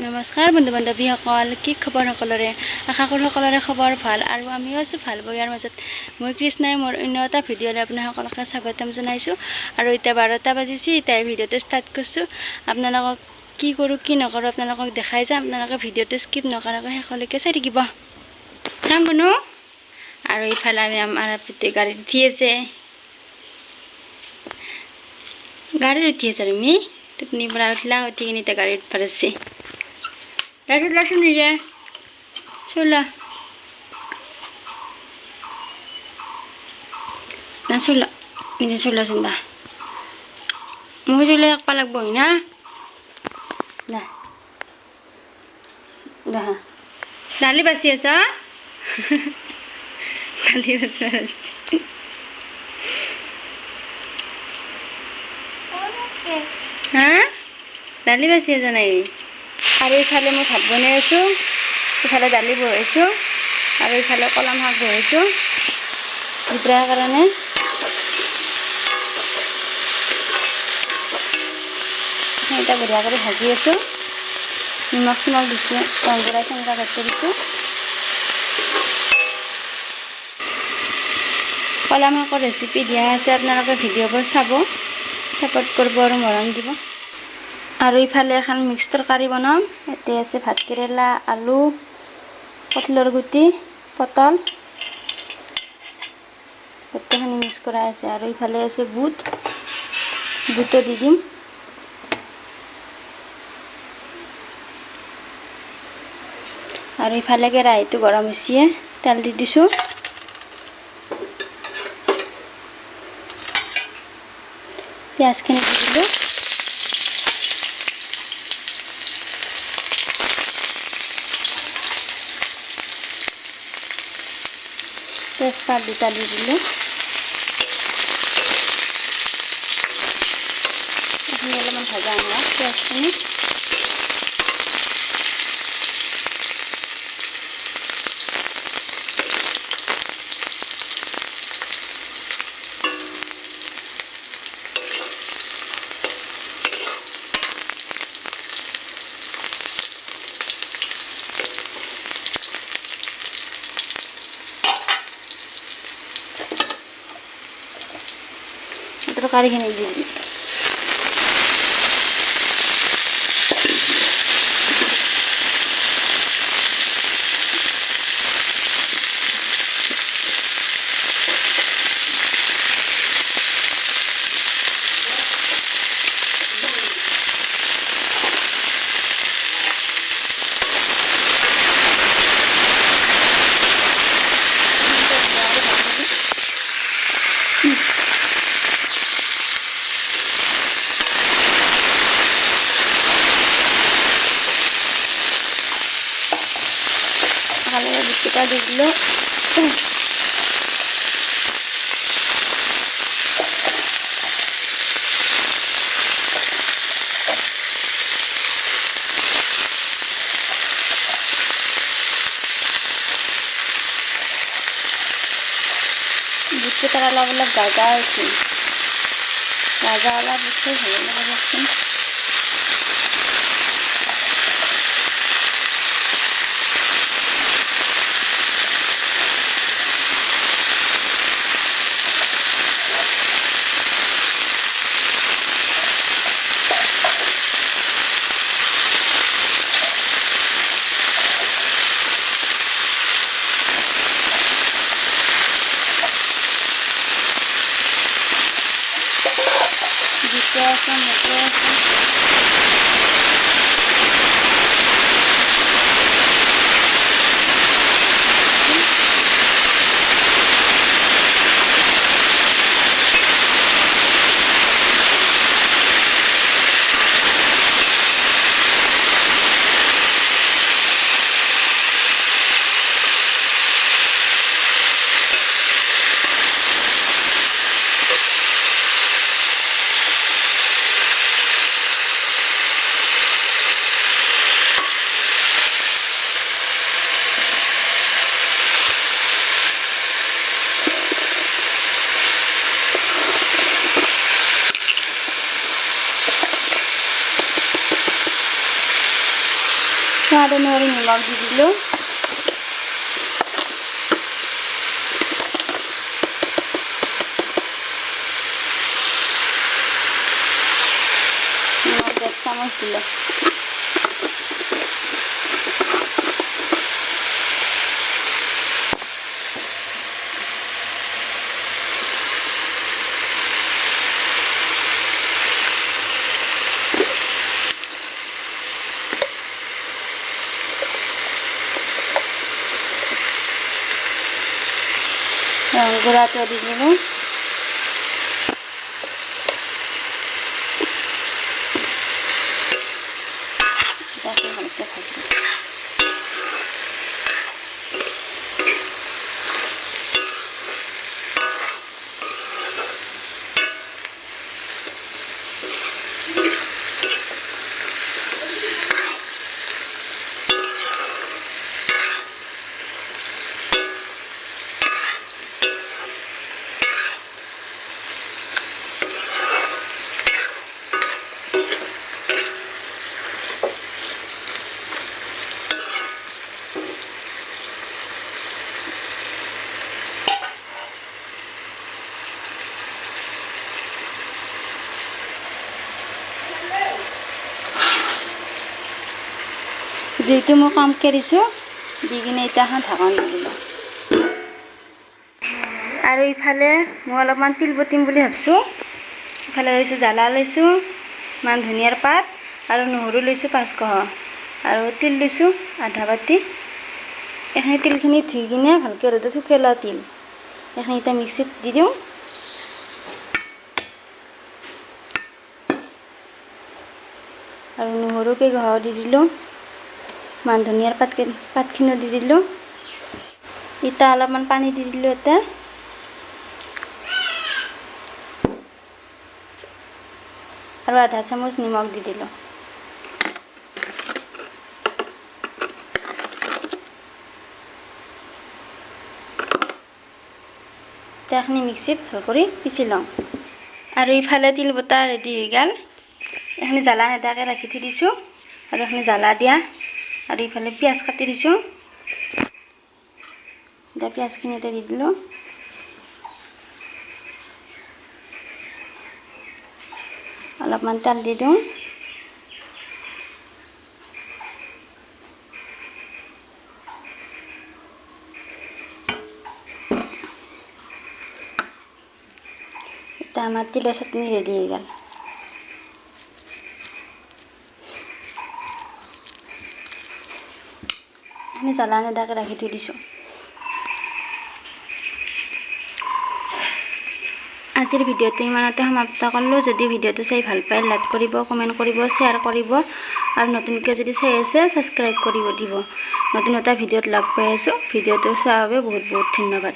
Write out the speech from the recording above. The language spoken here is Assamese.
নমস্কাৰ বন্ধু বান্ধৱীসকল, কি খবৰ সকলোৰে? আশা কৰোঁ সকলোৰে খবৰ ভাল আৰু আমিও আছোঁ ভাল। ইয়াৰ মাজত মই কৃষ্ণাই মোৰ অন্য এটা ভিডিঅ'লৈ আপোনালোকক স্বাগতম জনাইছোঁ। আৰু এতিয়া 12টা বাজিছে, এতিয়া ভিডিঅ'টো ষ্টাৰ্ট কৰিছোঁ। আপোনালোকক কি কৰোঁ কি নকৰোঁ আপোনালোকক দেখাই যাম। আপোনালোকে ভিডিঅ'টো স্কিপ নকৰাকৈ শেষলৈকে চাই থাকিব। চাম বনো। আৰু ইফালে আমি আমাৰ গাড়ীত উঠি আছে। গাড়ীত উঠি আছে তুমি টোপনি পৰা উঠিলা, উঠি কিনে এতিয়া গাড়ীত ভৰাইছে। লাইট লাইট নিজে চলা না চলা নিজে চলা চিন্তা মোক চলে একপা লাগব না না দা দালি বাচি আছা দালি বাচি হা দালি বাচি আছা নাই? আৰু ইফালে মই ভাত বনাই আছোঁ, ইফালে দালি বহাইছোঁ আৰু ইফালে কলম শাক বহাইছোঁ দুপৰীয়াৰ কাৰণে। এতিয়া বঢ়িয়া কৰি ভাজি আছোঁ, নিমখ চিমখ দিছোঁ, ৰংগুৰা চেংৰা ভাত কৰিছোঁ। কলম শাকৰ ৰেচিপি দিয়া আছে, আপোনালোকে ভিডিঅ'বোৰ চাব, ছাপোৰ্ট কৰিব আৰু মৰম দিব। আৰু ইফালে এখন মিক্স তৰকাৰী বনাম। ইয়াতে আছে ভাত কেৰেলা, আলু, কঁঠালৰ গুটি, পটল, গোটেইখিনি মিক্স কৰা আছে। আৰু ইফালে আছে বুটো দি দিম। আৰু ইফালে কেৰাহীটো গৰম হৈছে, তেল দি দিছোঁ। পিঁয়াজখিনি দি দিলোঁ। তেজপাত দুটা দি দিলোঁ। এইখিনি অলপমান ভজা আনিবা পিঁয়াজখিনি। তৰকাৰীখিনি দি দিম। বিস্কুটটা দি দিলোঁ। বুটকেইটা অলপ অলপ গাজা হৈছে, গাজা অলপ বস্তু হ'ব লাগেচোন। স্বাদ অনুযায়ী নিমখ দি দিলোঁ। নিমখ 10 চামচ দিলোঁ। গুঁড়াটো দি দিলোঁ। ভালকৈ ভাজি জুইটো মই কমকৈ দিছোঁ, দি কিনে এতিয়া এখন ঢাকন দি দিলোঁ। আৰু ইফালে মই অলপমান তিল বটিম বুলি ভাবিছোঁ। ইফালে লৈছোঁ জ্বালা, লৈছোঁ মান ধনিয়াৰ পাত আৰু নহৰু লৈছোঁ 5 কহ আৰু তিল লৈছোঁ আধা বাটি। এইখিনি তিলখিনি ধুই কিনে ভালকৈ ৰ'দত শুকুৱাই লোৱা তিল, এইখিনি এতিয়া মিক্সিত দি দিওঁ। আৰু নহৰু কেইগহা দি দিলোঁ, মান ধনিয়াৰ পাতখিনি দি দিলোঁ। এতিয়া অলপমান পানী দি দিলোঁ। এতিয়া আৰু আধা চামুচ নিমখ দি দিলোঁ। এতিয়া এইখিনি মিক্সিত ভাল কৰি পিচি লওঁ। আৰু ইফালে তিল বটা ৰেডি হৈ গ'ল। এইখিনি জ্বালা নেদাকৈ ৰাখি থৈ দিছোঁ আৰু এইখিনি জ্বালা দিয়া। আৰু ইফালে পিঁয়াজ কাটি দিছোঁ। এতিয়া পিঁয়াজখিনি এতিয়া দি দিলোঁ। অলপমান তেল দি দিওঁ। এতিয়া আমাৰ তিলৰ চাটনি ৰেডি হৈ গ'ল। আমি জ্বালা নেদাকৈ ৰাখি থৈ দিছোঁ। আজিৰ ভিডিঅ'টো ইমানতে সমাপ্ত কৰিলোঁ। যদি ভিডিঅ'টো চাই ভাল পায় লাইক কৰিব, কমেণ্ট কৰিব, শ্বেয়াৰ কৰিব আৰু নতুনকৈ যদি চাই আছে ছাবস্ক্ৰাইব কৰিব দিব। নতুন এটা ভিডিঅ'ত লগ পাই আছোঁ। ভিডিঅ'টো চোৱাৰ বাবে বহুত বহুত ধন্যবাদ।